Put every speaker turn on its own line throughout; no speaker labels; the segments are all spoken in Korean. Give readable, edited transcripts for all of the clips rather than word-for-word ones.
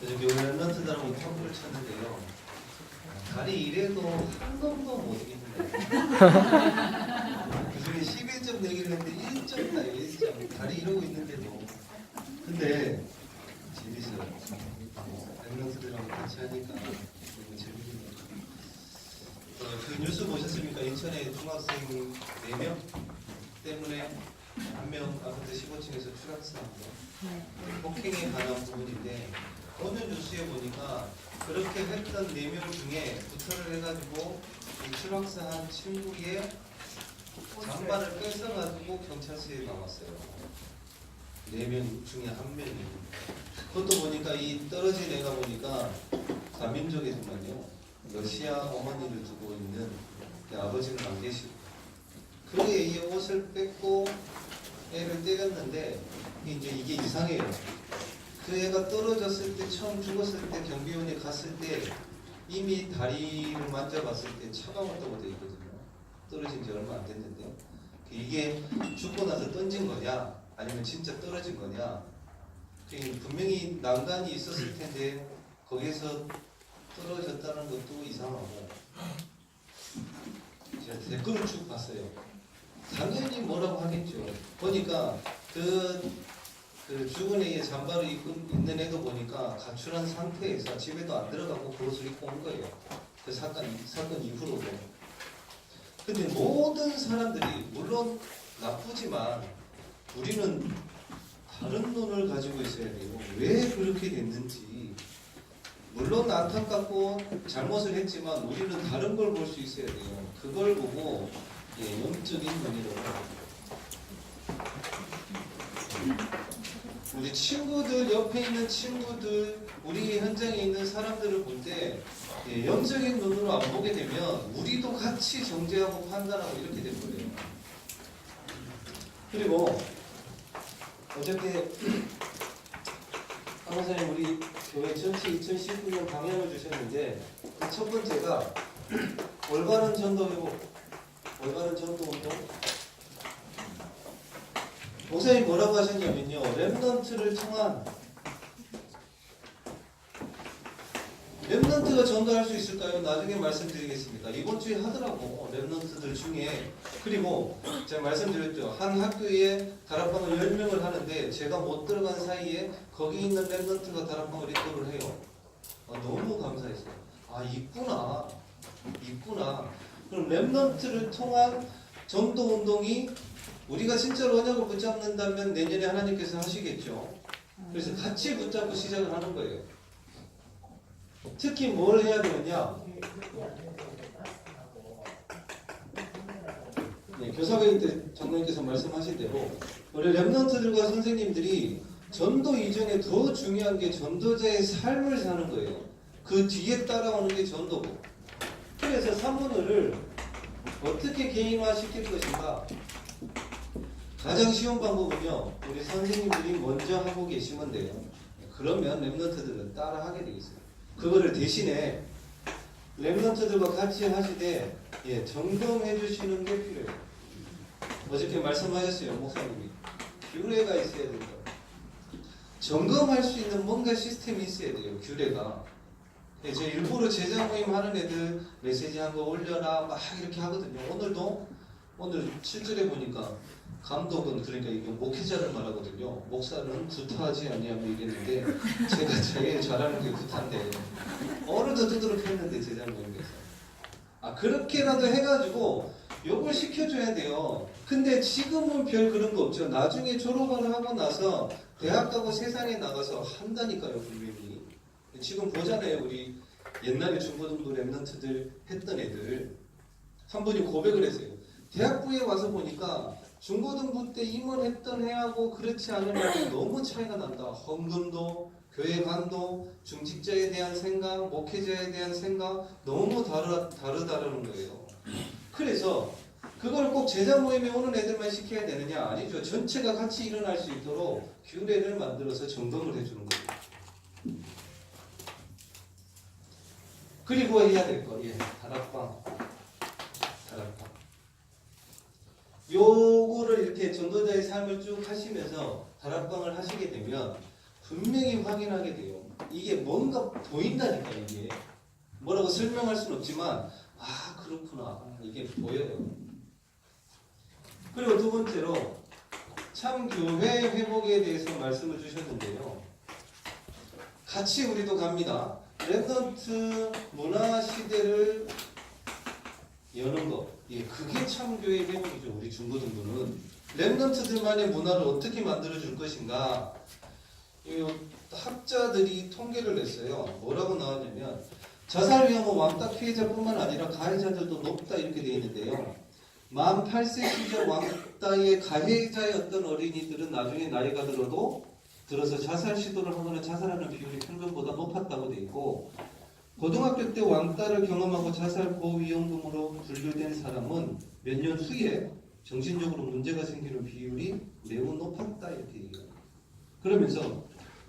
그래서 교회 런트들하고 턱을 쳤는데요. 다리 이래도 한 놈도 못 이기는데 그중에 11점 내기를 했는데 1점 따요. 1점. 다리 이러고 있는데도. 근데 재밌어요. 런트들하고 같이 하니까 너무 재밌네요. 그 뉴스 보셨습니까? 인천에 중학생 4명 때문에 한 명 아파트 15층에서 추락사한 거. 폭행에 관한 부분인데 오늘 뉴스에 보니까 그렇게 했던 4명 중에 구타를 해가지고 이 추락사한 친구의 잠바를 뺏어가지고 경찰서에 나왔어요. 4명 중에 한 명이. 그것도 보니까 이 떨어진 애가 보니까 다민족의 정말요. 러시아 어머니를 두고 있는 아버지는 안 계시고. 그게 이 옷을 뺏고 애를 때렸는데 이게 이상해요. 그 애가 떨어졌을 때 처음 죽었을 때 경비원이 갔을 때 이미 다리를 만져봤을 때 차가웠다고 되어 있거든요. 떨어진 지 얼마 안 됐는데요. 이게 죽고 나서 던진 거냐 아니면 진짜 떨어진 거냐. 분명히 난간이 있었을 텐데 거기에서 떨어졌다는 것도 이상하고. 제가 댓글을 쭉 봤어요. 당연히 뭐라고 하겠죠. 보니까 그 죽은 애의 잠바를 입고 있는 애도 보니까 가출한 상태에서 집에도 안 들어가고 그 옷을 입고 온 거예요. 그 사건 이후로도. 근데 모든 사람들이 물론 나쁘지만 우리는 다른 눈을 가지고 있어야 돼요. 왜 그렇게 됐는지. 물론 안타깝고 잘못을 했지만 우리는 다른 걸 볼 수 있어야 돼요. 그걸 보고 영적인 눈으로 우리 친구들, 옆에 있는 친구들, 우리 현장에 있는 사람들을 볼 때 영적인 눈으로 안 보게 되면 우리도 같이 정죄하고 판단하고 이렇게 될 거예요. 그리고 어저께 강사님 우리 교회 전체 2019년 방향을 주셨는데 그 첫 번째가 올바른 전도 회복, 올바른 전도 운동. 목사님 뭐라고 하셨냐면요, 렘넌트를 통한 렘넌트가 전도할 수 있을까요? 나중에 말씀드리겠습니다. 이번 주에 하더라고. 렘넌트들 중에. 그리고 제가 말씀드렸죠. 한 학교에 다락방을 10명을 하는데 제가 못 들어간 사이에 거기 있는 렘넌트가 다락방을 입고를 해요. 너무 감사했어요. 있구나. 그럼 렘넌트를 통한 전도 운동이 우리가 진짜로 언약을 붙잡는다면 내년에 하나님께서 하시겠죠. 그래서 같이 붙잡고 시작을 하는 거예요. 특히 뭘 해야 되느냐? 교사회의 때 장로님께서 말씀하신 대로 우리 렘넌트들과 선생님들이 전도 이전에 더 중요한 게 전도자의 삶을 사는 거예요. 그 뒤에 따라오는 게 전도고. 그래서 산문을 어떻게 개인화시킬 것인가? 가장 쉬운 방법은요, 우리 선생님들이 먼저 하고 계시면 돼요. 그러면 렘넌트들은 따라하게 돼 있어요. 그거를 대신에 렘넌트들과 같이 하시되 점검해 주시는 게 필요해요. 어저께 말씀하셨어요, 목사님이. 규례가 있어야 된다. 점검할 수 있는 뭔가 시스템이 있어야 돼요, 규례가. 제가 일부러 제자 모임 하는 애들 메시지 한 거 올려라 막 이렇게 하거든요. 오늘 7절에 보니까 감독은 그러니까 이게 목회자를 말하거든요. 목사는 구타하지 아니하고 이랬는데 제가 제일 잘하는 게 구타인데 어느덧 두드러 폈는데 제자 모임에서 그렇게라도 해가지고 욕을 시켜줘야 돼요. 근데 지금은 별 그런 거 없죠. 나중에 졸업을 하고 나서 대학 가고 세상에 나가서 한다니까요, 분명히. 지금 보잖아요, 우리 옛날에 중고등부 랩런트들 했던 애들 한 분이 고백을 했어요. 대학부에 와서 보니까 중고등부 때 임원했던 애하고 그렇지 않은 애하고 너무 차이가 난다. 헌금도, 교회관도, 중직자에 대한 생각, 목회자에 대한 생각 너무 다르다는 거예요. 그래서 그걸 꼭 제자 모임에 오는 애들만 시켜야 되느냐? 아니죠. 전체가 같이 일어날 수 있도록 규례를 만들어서 점검을 해주는 거예요. 그리고 해야 될 거, 다락방. 요거를 이렇게 전도자의 삶을 쭉 하시면서 다락방을 하시게 되면 분명히 확인하게 돼요. 이게 뭔가 보인다니까. 이게 뭐라고 설명할 수는 없지만 아 그렇구나 이게 보여요. 그리고 두 번째로 참 교회 회복에 대해서 말씀을 주셨는데요. 같이 우리도 갑니다. 랩넌트 문화 시대를 여는 거, 예, 그게 참 교회 회복이죠. 우리 중고등부는 랩넌트들만의 문화를 어떻게 만들어 줄 것인가. 이 학자들이 통계를 냈어요. 뭐라고 나왔냐면 자살 위험은 왕따 피해자뿐만 아니라 가해자들도 높다 이렇게 되어 있는데요. 만 8세 시절 왕따의 가해자였던 어린이들은 나중에 나이가 들어서 자살 시도를 하거나 자살하는 비율이 평균보다 높았다고 되어 있고, 고등학교 때 왕따를 경험하고 자살 고위험군으로 분류된 사람은 몇 년 후에 정신적으로 문제가 생기는 비율이 매우 높았다 이렇게 얘기해요. 그러면서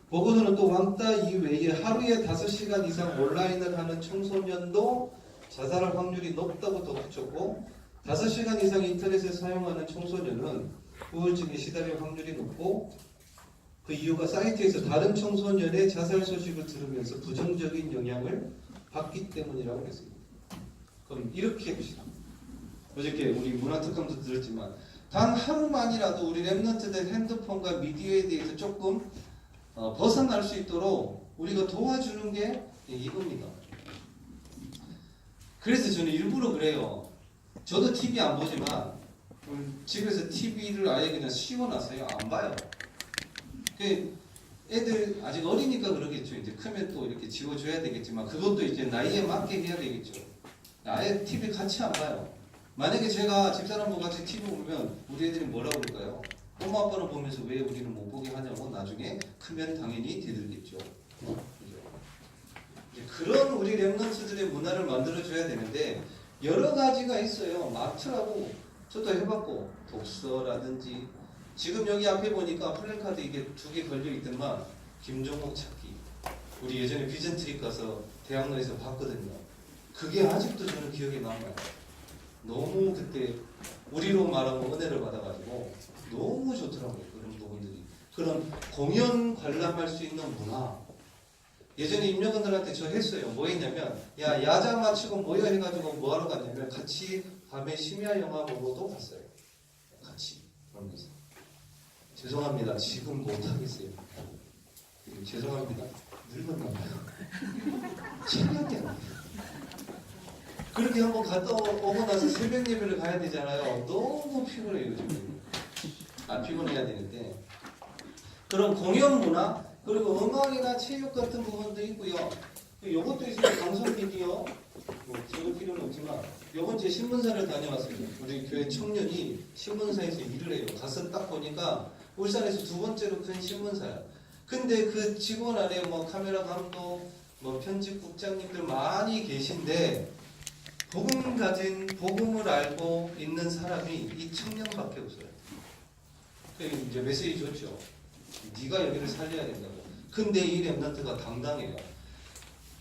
보고서는 또 왕따 이외에 하루에 5시간 이상 온라인을 하는 청소년도 자살할 확률이 높다고 덧붙였고, 5시간 이상 인터넷을 사용하는 청소년은 우울증에 시달릴 확률이 높고, 그 이유가 사이트에서 다른 청소년의 자살 소식을 들으면서 부정적인 영향을 받기 때문이라고 했습니다. 그럼 이렇게 해봅시다. 어저께 우리 문화특강도 들었지만 단 하루만이라도 우리 랩넌트들 핸드폰과 미디어에 대해서 조금 벗어날 수 있도록 우리가 도와주는 게 이겁니다. 그래서 저는 일부러 그래요. 저도 TV 안 보지만 집에서 TV를 아예 그냥 씌워놨어요. 안 봐요. 애들 아직 어리니까 그러겠죠. 이제 크면 또 이렇게 지워줘야 되겠지만 그것도 이제 나이에 맞게 해야 되겠죠. 아예 TV 같이 안 봐요. 만약에 제가 집사람과 같이 TV 보면 우리 애들이 뭐라고 그럴까요? 엄마 아빠는 보면서 왜 우리는 못 보게 하냐고 나중에 크면 당연히 대들겠죠. 그런 우리 랩넌트들의 문화를 만들어줘야 되는데 여러 가지가 있어요. 마트라고 저도 해봤고 독서라든지 지금 여기 앞에 보니까 플랜카드 이게 2개 걸려있더만 김종국 찾기. 우리 예전에 비전 트립 가서 대학로에서 봤거든요. 그게 아직도 저는 기억에 남아요. 너무 그때 우리로 말하면 은혜를 받아가지고 너무 좋더라고요. 그런 부분들이. 그런 공연 관람할 수 있는 문화. 예전에 임력원들한테 저 했어요. 뭐 했냐면 야 야자 마치고 모여 해가지고 뭐하러 갔냐면 같이 밤에 심야 영화 보고도 갔어요. 같이 그러면서. 죄송합니다. 지금 못하겠어요. 죄송합니다. 늙었나 봐요. 체력이 안 돼요. 그렇게 한번 갔다 오고 나서 새벽 예배를 가야 되잖아요. 너무 피곤해요. 지금. 피곤해야 되는데. 그런 공연 문화, 그리고 음악이나 체육 같은 부분도 있고요. 이것도 있어요. 방송 미디어. 적을 필요는 없지만 이번 주에 신문사를 다녀왔습니다. 우리 교회 청년이 신문사에서 일을 해요. 가서 딱 보니까 울산에서 2번째로 큰 신문사야. 근데 그 직원 안에 뭐 카메라 감독, 뭐 편집국장님들 많이 계신데 복음 가진, 복음을 알고 있는 사람이 이 청년밖에 없어요. 이제 메시지 좋죠. 네가 여기를 살려야 된다고. 근데 이 랩넌트가 당당해요.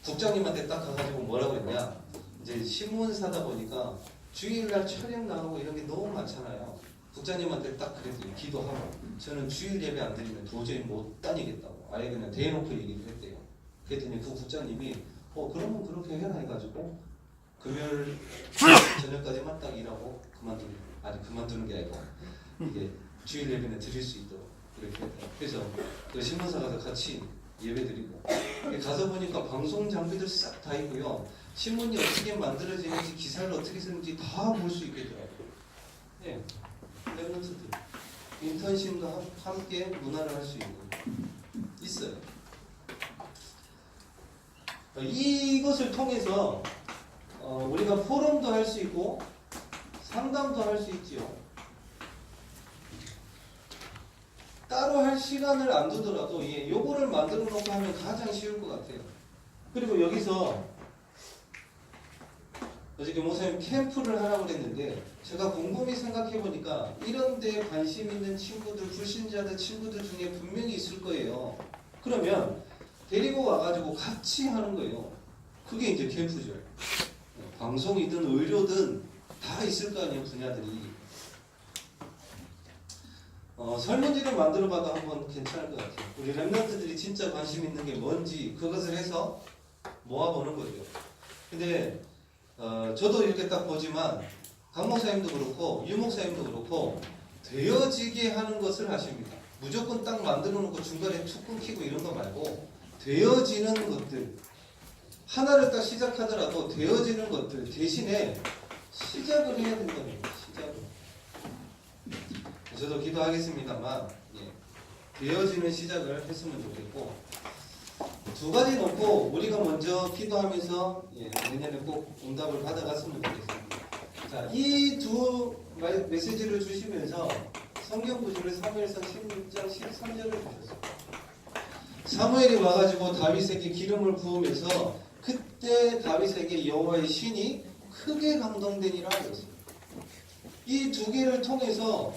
국장님한테 딱 가가지고 뭐라고 했냐. 이제 신문사다 보니까 주일날 촬영 나가고 이런 게 너무 많잖아요. 국장님한테 딱 그랬더니 기도하고 저는 주일 예배 안 드리면 도저히 못 다니겠다고 아예 그냥 대놓고 얘기를 했대요. 그랬더니 그 국장님이 그러면 그렇게 해라 해가지고 금요일 저녁까지만 딱 일하고 그만두는 게 아니고 이게 주일 예배는 드릴 수 있도록 그렇게 했대요. 그래서 그 신문사 가서 같이 예배 드리고 가서 보니까 방송 장비들 싹 다 있고요. 신문이 어떻게 만들어지는지 기사를 어떻게 쓰는지 다 볼 수 있겠더라고요. 네. 랩넌트들 인턴심과 함께 문화를 할 수 있어요. 이것을 통해서 우리가 포럼도 할 수 있고 상담도 할 수 있지요. 따로 할 시간을 안 두더라도 요거를 만들어 놓고 하면 가장 쉬울 것 같아요. 그리고 여기서 어저께 목사님 캠프를 하라고 그랬는데 제가 곰곰이 생각해 보니까 이런 데 관심 있는 친구들, 불신자들 친구들 중에 분명히 있을 거예요. 그러면 데리고 와가지고 같이 하는 거예요. 그게 이제 캠프죠. 방송이든 의료든 다 있을 거 아니에요, 분야들이. 설문지를 만들어봐도 한번 괜찮을 것 같아요. 우리 랩런트들이 진짜 관심 있는 게 뭔지 그것을 해서 모아보는 거죠. 근데 저도 이렇게 딱 보지만 강 목사님도 그렇고 유 목사님도 그렇고 되어지게 하는 것을 하십니다. 무조건 딱 만들어 놓고 중간에 툭 끊기고 이런 거 말고 되어지는 것들 하나를 딱 시작하더라도 되어지는 것들 대신에 시작을 해야 된다는 거예요. 시작을. 저도 기도하겠습니다만 되어지는 시작을 했으면 좋겠고 두 가지 놓고 우리가 먼저 기도하면서 내년에 꼭 응답을 받아갔으면 좋겠습니다. 자, 이 두 메시지를 주시면서 성경 구절을 사무엘상 16장 13절을 주셨어요. 사무엘이 와가지고 다윗에게 기름을 부으면서 그때 다윗에게 여호와의 신이 크게 감동되니라 하였어요. 이 두 개를 통해서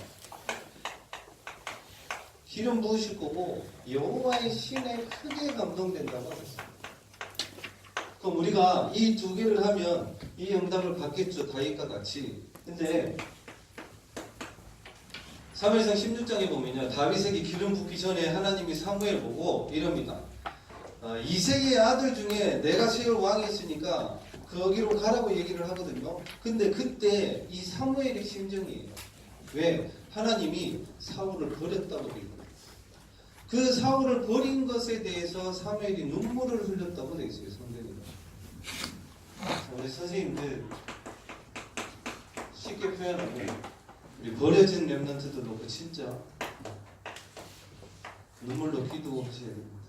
기름 부으실 거고 여호와의 신에 크게 감동된다고 하셨어요. 그럼 우리가 이 두 개를 하면 이 응답을 받겠죠. 다윗과 같이. 근데 사무엘상 16장에 보면요. 다윗에게 기름 붓기 전에 하나님이 사무엘 보고 이럽니다. 이새의 아들 중에 내가 세울 왕이 있으니까 거기로 가라고 얘기를 하거든요. 근데 그때 이 사무엘의 심정이에요. 왜? 하나님이 사울을 버렸다고 되어 있어요. 그 사울을 버린 것에 대해서 사무엘이 눈물을 흘렸다고 되어 있어요. 성경에. 우리 선생님들 쉽게 표현하면 우리 버려진 렘넌트도 놓고 진짜 눈물로 기도하셔야 됩니다.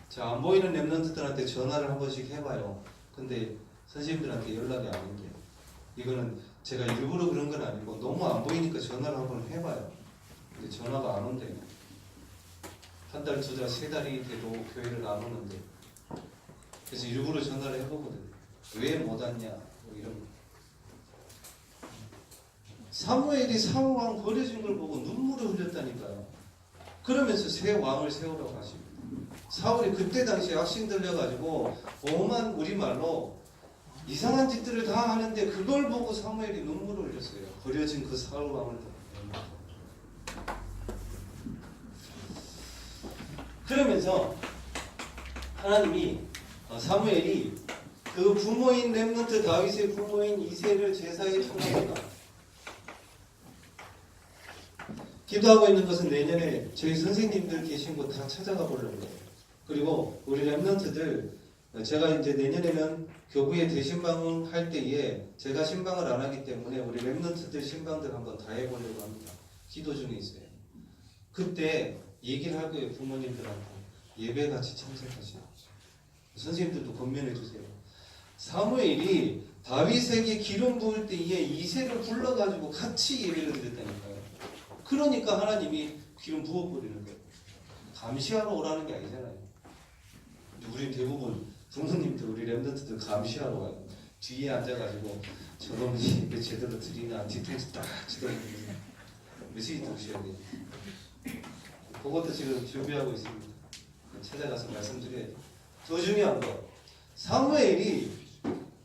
자, 안 보이는 렘넌트들한테 전화를 한 번씩 해봐요. 근데 선생님들한테 연락이 안 온대요. 이거는 제가 일부러 그런 건 아니고 너무 안 보이니까 전화를 한 번 해봐요. 근데 전화가 안 온대요. 한 달, 두 달, 세 달이 돼도 교회를 안 오는데. 그래서 일부러 전화를 해보거든요. 왜 못 왔냐? 뭐 이런 거. 사무엘이 사울 왕 버려진 걸 보고 눈물을 흘렸다니까요. 그러면서 새 왕을 세우라고 하십니다. 사울이 그때 당시에 악신 들려가지고 오만 우리말로 이상한 짓들을 다 하는데 그걸 보고 사무엘이 눈물을 흘렸어요. 버려진 그 사울 왕을. 그러면서 하나님이 사무엘이 그 부모인 렘넌트 다윗의 부모인 이새를 제사에 청하거나 기도하고 있는 것은 내년에 저희 선생님들 계신 곳 다 찾아가 보려고 해요. 그리고 우리 렘넌트들 제가 이제 내년에는 교구에 대신방 할 때에 제가 신방을 안 하기 때문에 우리 렘넌트들 신방들 한번 다 해보려고 합니다. 기도 중에 있어요. 그때 얘기를 할 거예요. 부모님들한테 예배 같이 참석하시라. 선생님들도 권면해 주세요. 사무엘이 다윗에게 기름 부을 때에 이새를 불러가지고 같이 예배를 드렸다니까요. 그러니까 하나님이 기름 부어버리는 거예요. 감시하러 오라는 게 아니잖아요. 우리 대부분 부모님들 우리 렘넌트들 감시하러 와요. 뒤에 앉아가지고 저놈이 왜 제대로 드리나 뒤통수 딱 치더니 메시지 들으셔야 돼요. 그것도 지금 준비하고 있습니다. 찾아가서 말씀드려야죠. 더 중요한 거 사무엘이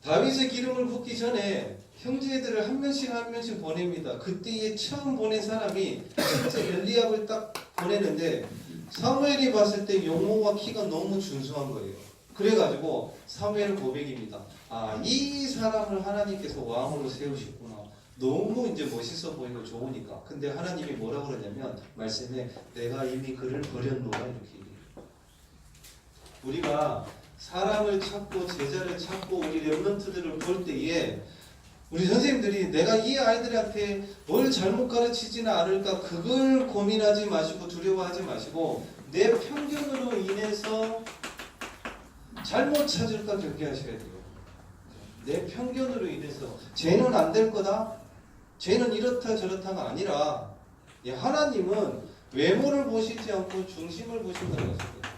다윗의 기름을 붓기 전에 형제들을 한 명씩 보냅니다. 그때에 처음 보낸 사람이 실제 엘리압을 딱 보내는데 사무엘이 봤을 때 용모와 키가 너무 준수한 거예요. 그래가지고 사무엘 고백입니다. 아, 이 사람을 하나님께서 왕으로 세우셨구나. 너무 이제 멋있어 보이고 좋으니까. 근데 하나님이 뭐라고 그러냐면 말씀에 내가 이미 그를 버렸노라 이렇게 얘기해요. 우리가 사람을 찾고 제자를 찾고 우리 렘넌트들을 볼 때에 우리 선생님들이 내가 이 아이들한테 뭘 잘못 가르치지는 않을까 그걸 고민하지 마시고 두려워하지 마시고 내 편견으로 인해서 잘못 찾을까 경계하셔야 돼요. 내 편견으로 인해서 쟤는 안 될 거다? 쟤는 이렇다 저렇다가 아니라 하나님은 외모를 보시지 않고 중심을 보신다고 하셨거든요.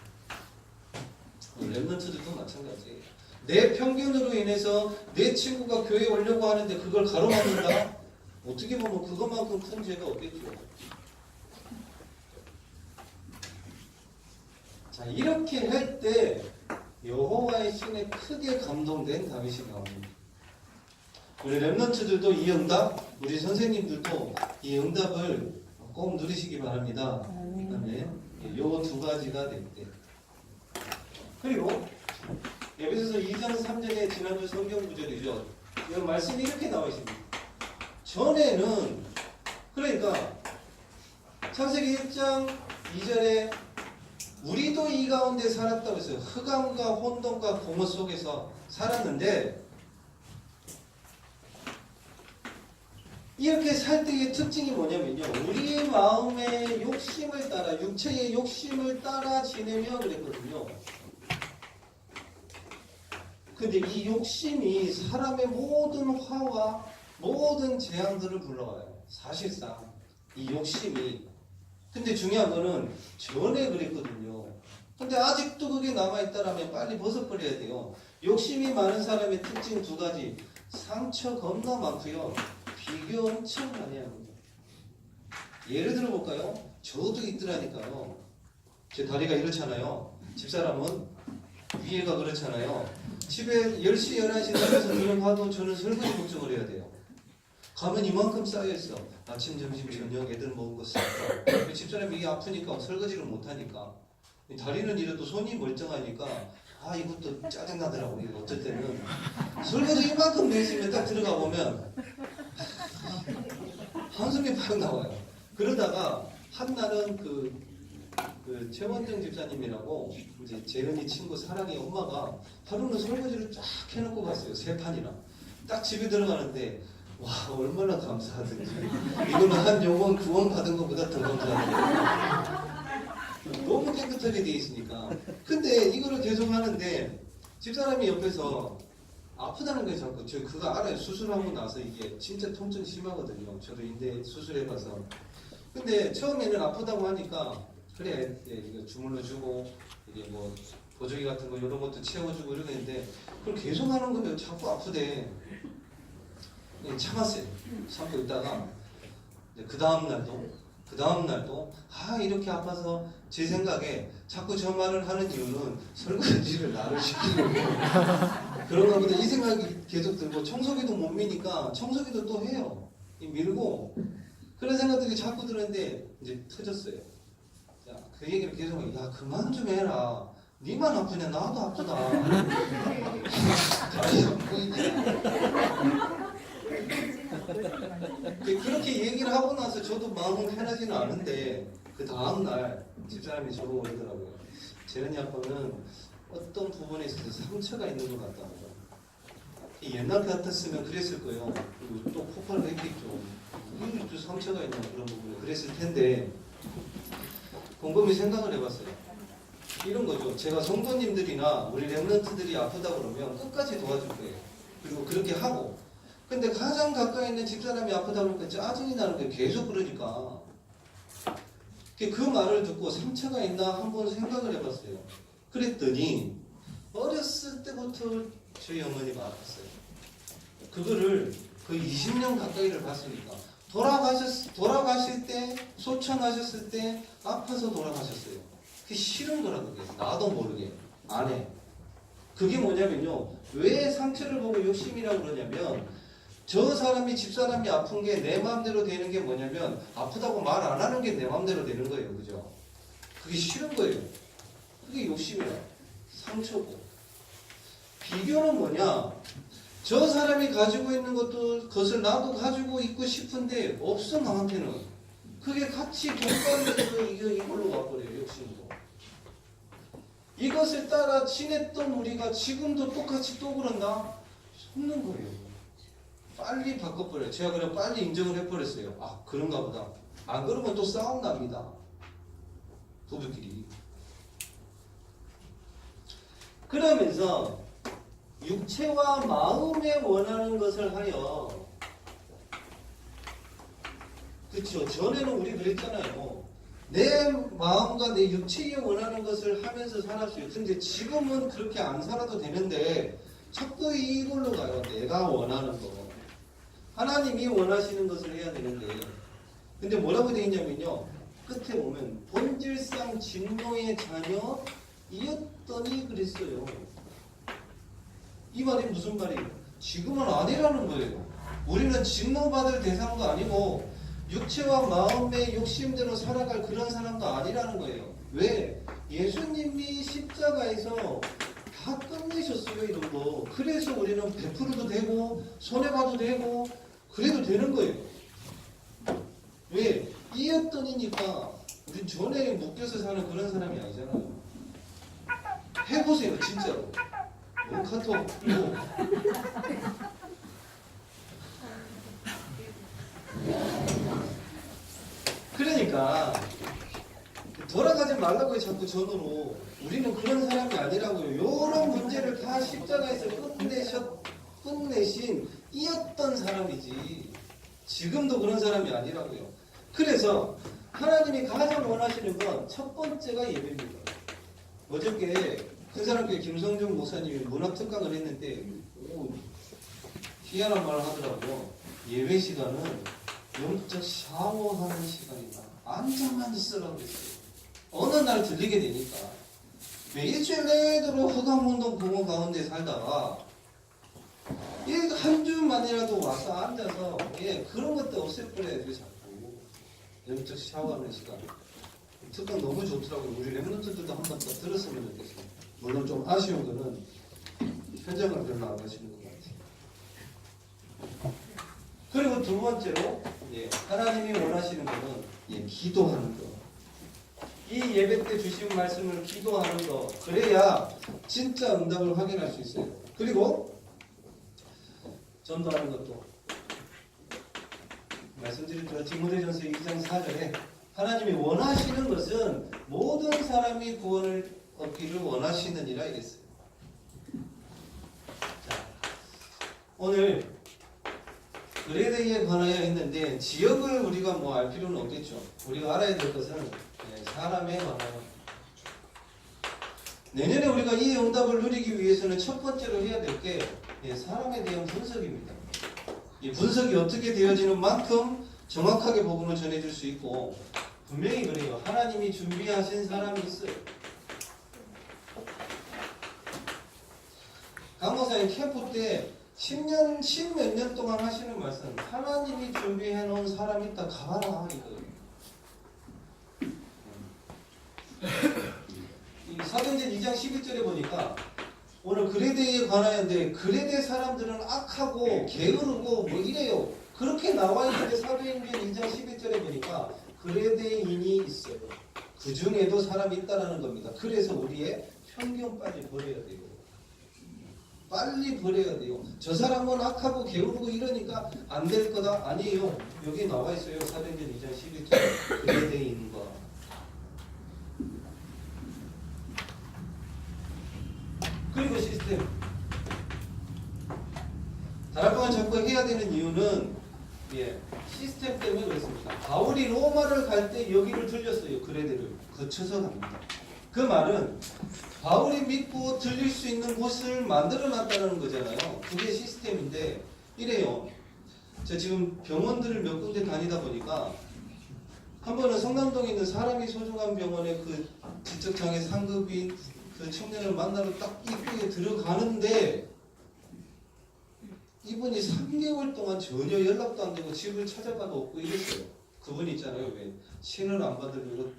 렘넌트들도 마찬가지예요. 내 편견으로 인해서 내 친구가 교회에 오려고 하는데 그걸 가로막는다? 어떻게 보면 그것만큼 큰 죄가 없겠죠. 자, 이렇게 할 때 여호와의 신에 크게 감동된 다윗이 나옵니다. 우리 렘넌트들도 이 응답, 우리 선생님들도 이 응답을 꼭 누리시기 바랍니다. 그다음에 요 두 가지가 될 때. 그리고 에베소서 2장 3절의 지난주 성경 구절이죠. 이 말씀이 이렇게 나와 있습니다. 전에는 그러니까 창세기 1장 2절에 우리도 이 가운데 살았다고 했어요. 흑암과 혼돈과 공허 속에서 살았는데 이렇게 살 때의 특징이 뭐냐면요. 우리의 마음의 욕심을 따라 육체의 욕심을 따라 지내며 그랬거든요. 근데 이 욕심이 사람의 모든 화와 모든 재앙들을 불러와요. 사실상 이 욕심이. 근데 중요한 거는 전에 그랬거든요. 근데 아직도 그게 남아있다라면 빨리 벗어버려야 돼요. 욕심이 많은 사람의 특징 두 가지. 상처 겁나 많고요. 비교 엄청 많이 합니다. 예를 들어 볼까요? 저도 있더라니까요. 제 다리가 이렇잖아요. 집사람은 위에가 그렇잖아요. 집에 10시, 11시 나가서 들어가도 저는 설거지 걱정을 해야 돼요. 가면 이만큼 쌓여있어. 아침, 점심, 저녁 애들 먹은 거 싹다. 집사람이 이게 아프니까 설거지를 못하니까. 다리는 이래도 손이 멀쩡하니까 아 이것도 짜증나더라고. 이거 어쩔 때는 설거지 이만큼 돼 있으면 딱 들어가 보면 한숨이 팍 나와요. 그러다가 한날은 그 최원정 집사님이라고 이제 재은이 친구 사랑이 엄마가 하루는 설거지를 쫙 해놓고 갔어요. 세 판이나. 딱 집에 들어가는데 와 얼마나 감사하든지 이거는 한 요번 구원 받은 것보다 더 감사하더라고요. 너무 깨끗하게 돼 있으니까. 근데 이거를 계속 하는데 집사람이 옆에서 아프다는 게 자꾸 저 그거 알아요. 수술하고 나서 이게 진짜 통증 심하거든요. 저도 인대 수술해봐서. 근데 처음에는 아프다고 하니까 그래 이거 주물러 주고 이게 뭐 보조기 같은 거 이런 것도 채워주고 이러는데 그걸 계속 하는 거예요. 자꾸 아프대. 참았어요. 참고 있다가 그 다음 날도 아 이렇게 아파서 제 생각에 자꾸 저 말을 하는 이유는 설거지를 나를 시키려고 그런가 보다 이 생각이 계속 들고 청소기도 못 미니까 청소기도 또 해요. 밀고 그런 생각들이 자꾸 들었는데 이제 터졌어요. 자, 그 얘기를 계속 야 그만 좀 해라. 니만 아프냐 나도 아프다. 다리 안 보이냐. 그렇게 얘기를 하고 나서 저도 마음은 편하지는 않은데 그 다음날 집사람이 저보고 그러더라고요. 재은이 아빠는 어떤 부분에 있어서 상처가 있는 것 같다고. 옛날 같았으면 그랬을 거예요. 그리고 또 폭발을 했겠죠. 또 상처가 있는 그런 부분에 그랬을 텐데 곰곰이 생각을 해봤어요. 이런 거죠. 제가 성도님들이나 우리 렘넌트들이 아프다 그러면 끝까지 도와줄 거예요. 그리고 그렇게 하고 근데 가장 가까이 있는 집사람이 아프다 보니까 짜증이 나는 거예요. 계속 그러니까. 그 말을 듣고 상처가 있나 한번 생각을 해봤어요. 그랬더니 어렸을 때부터 저희 어머니가 아팠어요. 그거를 거의 20년 가까이를 봤으니까 돌아가실 때 소천하셨을 때 아파서 돌아가셨어요. 그게 싫은 거라 그게 나도 모르게 안해. 그게 뭐냐면요. 왜 상처를 보고 욕심이라고 그러냐면 저 사람이 집사람이 아픈 게 내 마음대로 되는 게 뭐냐면 아프다고 말 안 하는 게 내 마음대로 되는 거예요. 그죠? 그게 싫은 거예요. 그게 욕심이야. 상처고. 비교는 뭐냐? 저 사람이 가지고 있는 것을 나도 가지고 있고 싶은데 없어 나한테는. 그게 같이 동반돼서 이걸로 와버려요. 욕심으로. 이것을 따라 지냈던 우리가 지금도 똑같이 또 그런다? 속는 거예요. 빨리 바꿔버려요. 제가 그냥 빨리 인정을 해버렸어요. 아 그런가 보다. 안 그러면 또 싸움 납니다. 부부끼리. 그러면서 육체와 마음에 원하는 것을 하여 그렇죠. 전에는 우리 그랬잖아요. 내 마음과 내 육체에 원하는 것을 하면서 살았어요. 근데 지금은 그렇게 안 살아도 되는데 자꾸 이걸로 가요. 내가 원하는 거. 하나님이 원하시는 것을 해야 되는데 근데 뭐라고 되어 있냐면요. 끝에 보면 본질상 진노의 자녀이었더니 그랬어요. 이 말이 무슨 말이에요? 지금은 아니라는 거예요. 우리는 진노받을 대상도 아니고 육체와 마음의 욕심대로 살아갈 그런 사람도 아니라는 거예요. 왜? 예수님이 십자가에서 다 끝내셨어요, 이런 거. 그래서 우리는 베풀어도 되고 손해봐도 되고 그래도 되는 거예요. 왜? 이었더니니까 우리 전에 묶여서 사는 그런 사람이 아니잖아요. 해보세요, 진짜로. 카톡 그리고 그러니까 돌아가지 말라고요, 자꾸 전으로. 우리는 그런 사람이 아니라고요. 요런 문제를 다 십자가에서 끝내신 이었던 사람이지 지금도 그런 사람이 아니라고요. 그래서 하나님이 가장 원하시는 건 첫 번째가 예배입니다. 어저께 큰사람교회 김성준 목사님이 문화특강을 했는데 희한한 말을 하더라고요. 예배 시간은 영적 샤워하는 시간이다. 앉아만 있으라고 그랬어요. 어느 날 들리게 되니까 일주일 내도록 허강운동 공원 가운데 살다가 한 주만이라도 와서 앉아서 그런 것도 없애버려야 돼. 자꾸 영적 샤워하는 시간. 특강 너무 좋더라고요. 우리 랩런트들도 한 번 더 들었으면 좋겠어요. 물론 좀 아쉬운 거는 현장을 별로 안 가시는 것 같아요. 그리고 두 번째로 하나님이 원하시는 것은 기도하는 것. 이 예배 때 주신 말씀을 기도하는 것. 그래야 진짜 응답을 확인할 수 있어요. 그리고 전도하는 것도 말씀드린 디모데전서 2장 4절에 하나님이 원하시는 것은 모든 사람이 구원을 얻기를 원하시느니라 이랬어요. 자, 오늘 그레데이에 관하여 했는데 지역을 우리가 알 필요는 없겠죠. 우리가 알아야 될 것은 사람에 관하여. 내년에 우리가 이 응답을 누리기 위해서는 첫 번째로 해야 될 게 사람에 대한 분석입니다. 이 분석이 어떻게 되어지는 만큼 정확하게 복음을 전해줄 수 있고 분명히 그래요. 하나님이 준비하신 사람이 있어요. 강목사님 캠프 때 10몇 년 동안 하시는 말씀, 하나님이 준비해 놓은 사람이 있다 가봐라 이거예요. 이 사도행전 2장 11절에 보니까 오늘 그레데에 관하여인데 그레데 사람들은 악하고 게으르고 이래요. 그렇게 나와 있는데 사도행전 2장 11절에 보니까 그레데인이 있어요. 그 중에도 사람이 있다라는 겁니다. 그래서 우리의 편견 빨리 버려야 돼요. 빨리 버려야 돼요. 저 사람은 악하고 게으르고 이러니까 안 될 거다. 아니에요. 여기 나와 있어요. 사도행전 2장 11절 그레데인과 그리고 시스템. 다락방을 자꾸 해야 되는 이유는 시스템 때문에 그렇습니다. 바울이 로마를 갈 때 여기를 들렸어요. 그레데를 거쳐서 갑니다. 그 말은 바울이 믿고 들릴 수 있는 곳을 만들어 놨다는 거잖아요. 그게 시스템인데 이래요. 제가 지금 병원들을 몇 군데 다니다 보니까 한 번은 성남동에 있는 사람이 소중한 병원에 그 지적장애 상급인 그 청년을 만나러 딱 입구에 들어가는데 이분이 3개월 동안 전혀 연락도 안 되고 집을 찾아가도 없고 이랬어요. 그분 있잖아요. 왜 신을 안 받으려고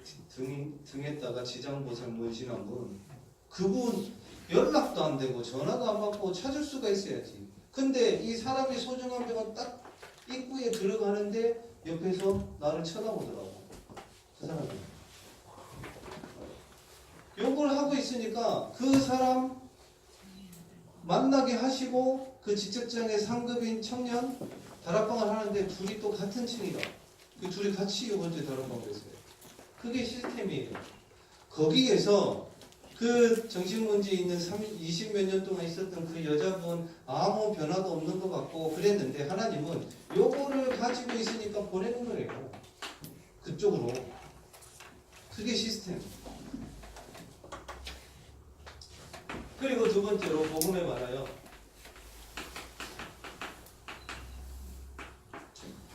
등에다가 지장보살 문신한 분. 그분 연락도 안 되고 전화도 안 받고 찾을 수가 있어야지. 근데 이 사람이 소중한 병원 딱 입구에 들어가는데 옆에서 나를 쳐다보더라고. 그 사람이. 욕을 하고 있으니까 그 사람 만나게 하시고 그 지적장애 상급인 청년 다락방을 하는데 둘이 또 같은 층이다. 그 둘이 같이 이번 주에 다락방을 했어요. 그게 시스템이에요. 거기에서 그 정신문제 있는 20몇 년 동안 있었던 그 여자분 아무 변화도 없는 것 같고 그랬는데 하나님은 요거를 가지고 있으니까 보내는 거예요. 그쪽으로. 그게 시스템. 그리고 두 번째로 복음에 말하여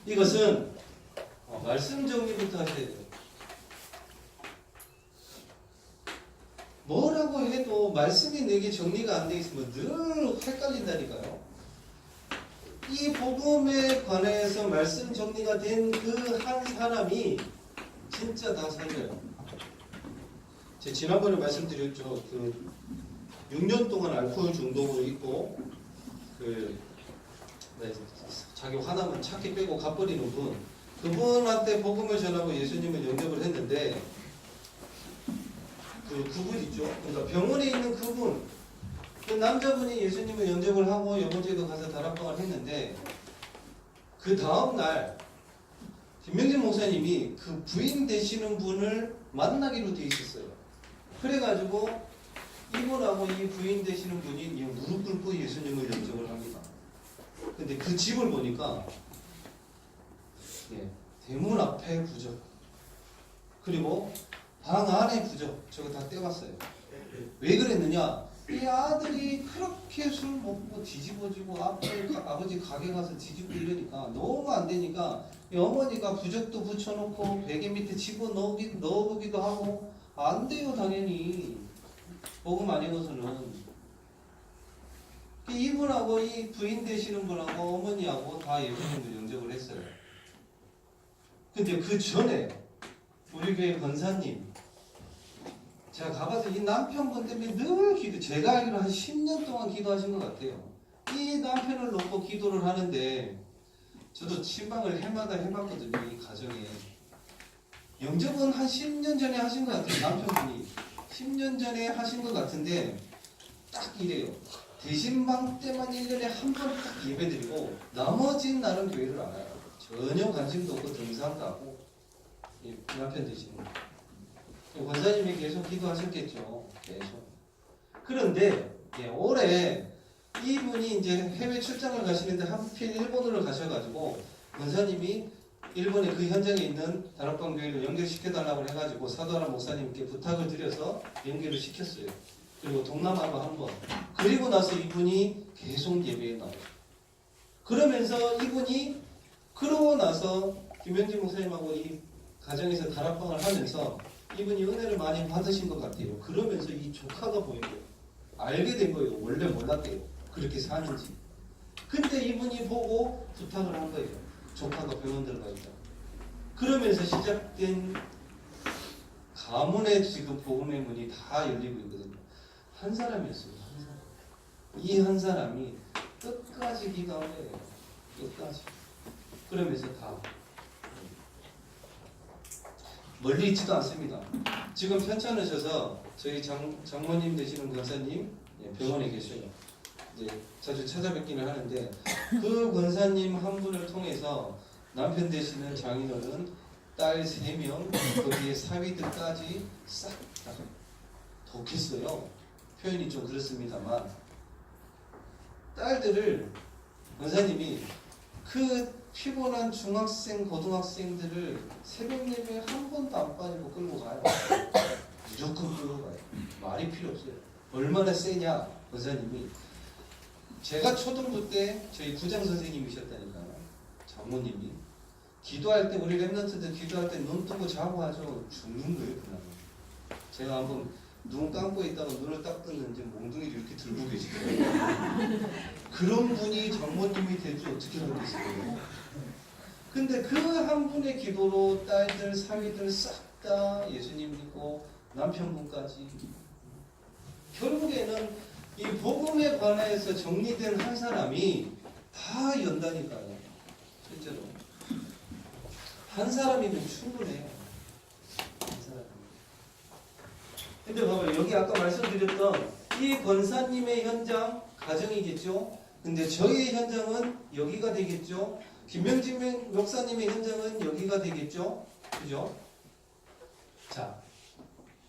이것은 말씀 정리부터 하셔야 돼요. 뭐라고 해도 말씀이 내게 정리가 안 돼 있으면 늘 헷갈린다니까요. 이 복음에 관해서 말씀 정리가 된 그 한 사람이 진짜 다 살려요. 제가 지난번에 말씀드렸죠. 그 6년 동안 알코올 중독으로 있고 자기 화나면 차키 빼고 가버리는 분, 그분한테 복음을 전하고 예수님을 영접을 했는데 그분 있죠. 그러니까 병원에 있는 그분, 그 남자분이 예수님을 영접을 하고 여보제도 가서 다락방을 했는데 그 다음 날 김명진 목사님이 그 부인 되시는 분을 만나기로 돼 있었어요. 그래가지고 이분하고 이 부인 되시는 분이 무릎 꿇고 예수님을 영접을 합니다. 근데 그 집을 보니까 대문 앞에 부적, 그리고 방 안에 부적, 저거 다 떼왔어요. 왜 그랬느냐? 이 아들이 그렇게 술 먹고 뒤집어지고 아버지 가게 가서 뒤집고 이러니까 너무 안 되니까 이 어머니가 부적도 붙여놓고 베개 밑에 넣어보기도 하고 안 돼요. 당연히 복음 아니고서는. 이분하고 이 부인 되시는 분하고 어머니하고 다 예수님을 영접을 했어요. 근데 그 전에 우리 교회 권사님, 제가 가봐서 이 남편분 때문에 늘 제가 알기로 한 10년 동안 기도하신 것 같아요. 이 남편을 놓고 기도를 하는데 저도 친방을 해마다 해봤거든요. 이 가정에. 영접은 한 10년 전에 하신 것 같아요. 남편분이 10년 전에 하신 것 같은데 딱 이래요. 대신방 때만 1년에 한 번 딱 예배드리고 나머지는 나는 교회를 안 와요. 전혀 관심도 없고 등산도 하고. 남편 되시는 권사님이 계속 기도하셨겠죠. 계속. 그런데 올해 이분이 이제 해외 출장을 가시는데 하필 일본으로 가셔가지고 권사님이 일본의 그 현장에 있는 다락방 교회를 연결시켜달라고 해가지고 사도하람 목사님께 부탁을 드려서 연결을 시켰어요. 그리고 동남아로 한 번. 그리고 나서 이분이 계속 예배에 나와요. 그러면서 이분이 그러고 나서 김현진 목사님하고 이 가정에서 다락방을 하면서 이분이 은혜를 많이 받으신 것 같아요. 그러면서 이 조카가 보인 거예요. 알게 된 거예요. 원래 몰랐대요. 그렇게 사는지. 근데 이분이 보고 부탁을 한 거예요. 조카가 병원 들어가 있다. 그러면서 시작된 가문의 지금 복음의 문이 다 열리고 있거든요. 한 사람이었어요. 한 사람. 이 한 사람이 끝까지 기도한 거예요. 끝까지. 그러면서 다 멀리 있지도 않습니다. 지금 편찮으셔서 저희 장모님 되시는 권사님 병원에 계셔요. 이제 자주 찾아뵙기는 하는데 그 권사님 한 분을 통해서 남편 되시는 장인어른, 딸 3명, 거기에 사위들까지 싹 다 독했어요. 표현이 좀 그렇습니다만 딸들을 권사님이 그 피곤한 중학생, 고등학생들을 새벽 예배에 한 번도 안 빠지고 끌고 가요. 무조건 끌고 가요. 말이 필요 없어요. 얼마나 세냐, 권사님이. 제가 초등부 때 저희 부장 선생님이셨다니까요. 장모님이. 기도할 때, 우리 랩런트들 기도할 때 눈 뜨고 자고 하죠. 죽는 거예요, 그날. 제가 한번 눈 감고 있다가 눈을 딱 떴는지 몽둥이를 이렇게 들고 계시더라고요. 그런 분이 장모님이 될지 어떻게 알겠어요. 근데 그 한 분의 기도로 딸들, 사위들 싹 다 예수님 믿고 남편분까지. 결국에는 이 복음에 관해서 정리된 한 사람이 다 연다니까요. 실제로. 한 사람이면 충분해요. 한 사람. 근데 봐봐요. 여기 아까 말씀드렸던 이 권사님의 현장, 가정이겠죠. 근데 저희의 현장은 여기가 되겠죠. 김명진 목사님의 현장은 여기가 되겠죠. 그죠? 자,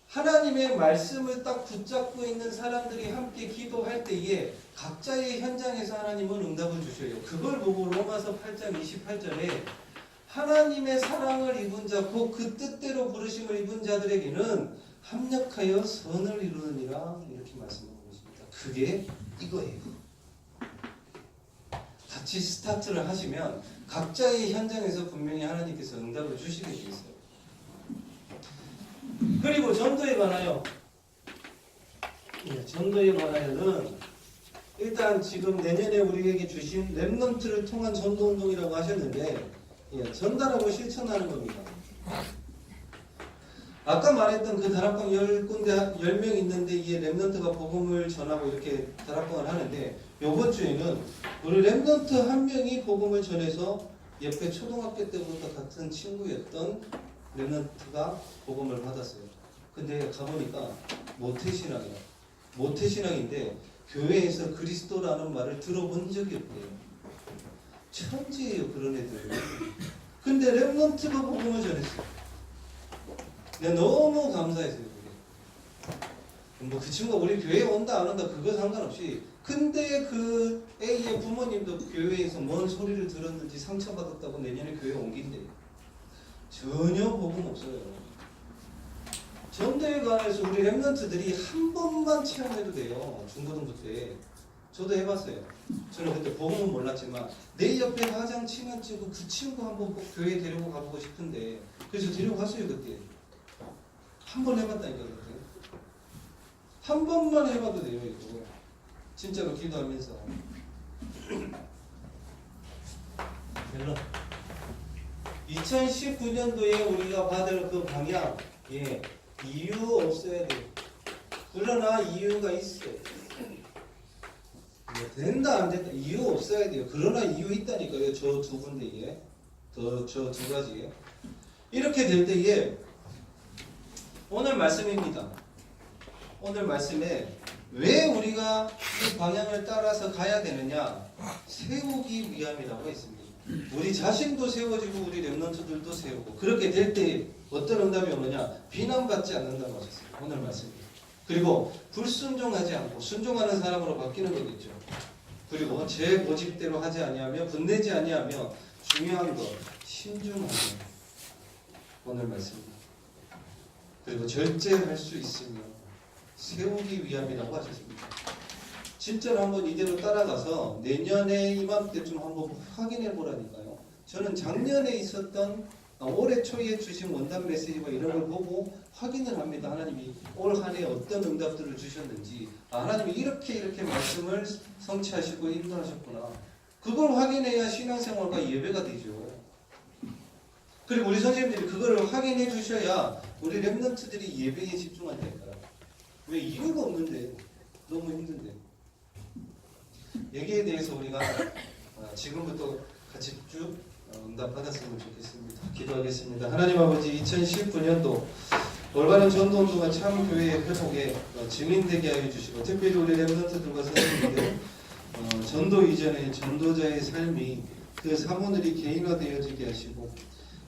하나님의 말씀을 딱 붙잡고 있는 사람들이 함께 기도할 때에 각자의 현장에서 하나님은 응답을 주셔요. 그걸 보고 로마서 8장 28절에 하나님의 사랑을 입은 자, 곧 그 뜻대로 부르심을 입은 자들에게는 합력하여 선을 이루느니라, 이렇게 말씀하고 있습니다. 그게 이거예요. 같이 스타트를 하시면 각자의 현장에서 분명히 하나님께서 응답을 주시게 되어 있어요. 그리고 전도에 관하여, 전도에 관하여는 일단 지금 내년에 우리에게 주신 렘넌트를 통한 전도운동이라고 하셨는데 전달하고 실천하는 겁니다. 아까 말했던 그 다락방 10군데 10명 있는데 이게 렘넌트가 복음을 전하고 이렇게 다락방을 하는데 이번 주에는 우리 렘넌트 한 명이 복음을 전해서 옆에 초등학교 때부터 같은 친구였던 렘넌트가 복음을 받았어요. 근데 가보니까 모태신앙이야. 모태신앙인데 교회에서 그리스도라는 말을 들어본 적이 없대요. 천지예요 그런 애들. 근데 렘넌트가 복음을 전했어요. 내가 너무 감사했어요. 뭐 그 친구가 우리 교회에 온다 안 온다 그거 상관없이 근데 그 A의 부모님도 교회에서 뭔 소리를 들었는지 상처받았다고 내년에 교회 옮긴대. 전혀 복음 없어요. 전도에 관해서 우리 렘넌트들이 한 번만 체험해도 돼요. 중고등부 때. 저도 해봤어요. 저는 그때 복음은 몰랐지만 내 옆에 가장 친한 친구 그 친구 한번 꼭 교회에 데리고 가보고 싶은데 그래서 데리고 갔어요 그때. 한 번 해봤다니까 그때. 한 번만 해봐도 돼요 이거. 진짜로 기도하면서. 별로. 2019년도에 우리가 받을 그 방향, 이유 없어야 돼. 그러나 이유가 있어. 된다 안 된다 이유 없어야 돼요. 그러나 이유 있다니까요. 저 두 군데에, 저 두 가지에. 이렇게 될 때에 오늘 말씀입니다. 오늘 말씀에 왜 우리가 이 방향을 따라서 가야 되느냐? 세우기 위함이라고 했습니다. 우리 자신도 세워지고 우리 렘넌트들도 세우고 그렇게 될 때 어떤 응답이 오느냐? 비난받지 않는다고 하셨어요. 오늘 말씀입니다. 그리고 불순종하지 않고 순종하는 사람으로 바뀌는 거겠죠. 그리고 제 고집대로 하지 아니하며 분내지 아니하며 중요한 거 신중하며 오늘 말씀입니다. 그리고 절제할 수 있으며 세우기 위함이라고 하셨습니다. 진짜로 한번 이대로 따라가서 내년에 이맘때쯤 한번 확인해 보라니까요. 저는 작년에 있었던 올해 초에 주신 원단 메시지와 이런 걸 보고 확인을 합니다. 하나님이 올 한 해 어떤 응답들을 주셨는지 하나님이 이렇게 말씀을 성취하시고 인도하셨구나. 그걸 확인해야 신앙생활과 예배가 되죠. 그리고 우리 선생님들이 그걸 확인해 주셔야 우리 렘넌트들이 예배에 집중한다니까. 왜 이유가 없는데 너무 힘든데. 여기에 대해서 우리가 지금부터 같이 쭉 응답받았으면 좋겠습니다. 기도하겠습니다. 하나님 아버지 2019년도 올바른 전도운동과 참 교회의 회복에 증인되게 하여 주시고 특별히 우리 렘넌트들과 선생님들 전도 이전에 전도자의 삶이 그 사모들이 개인화되어지게 하시고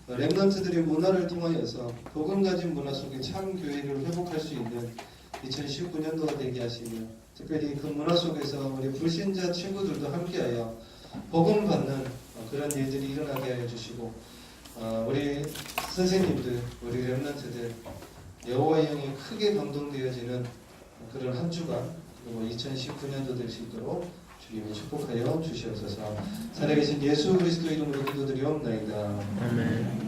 렘넌트들의 문화를 통하여서 복음 가진 문화 속에 참 교회를 회복할 수 있는 2019년도가 되게 하시며 특별히 그 문화 속에서 우리 불신자 친구들도 함께하여 복음 받는 그런 일들이 일어나게 하여 주시고 우리 선생님들, 우리 렘넌트들 여호와의 영이 크게 감동되어지는 그런 한 주간 그리고 2019년도 될 수 있도록 주님이 축복하여 주시옵소서. 살아계신 예수 그리스도 이름으로 기도드리옵나이다. 아멘.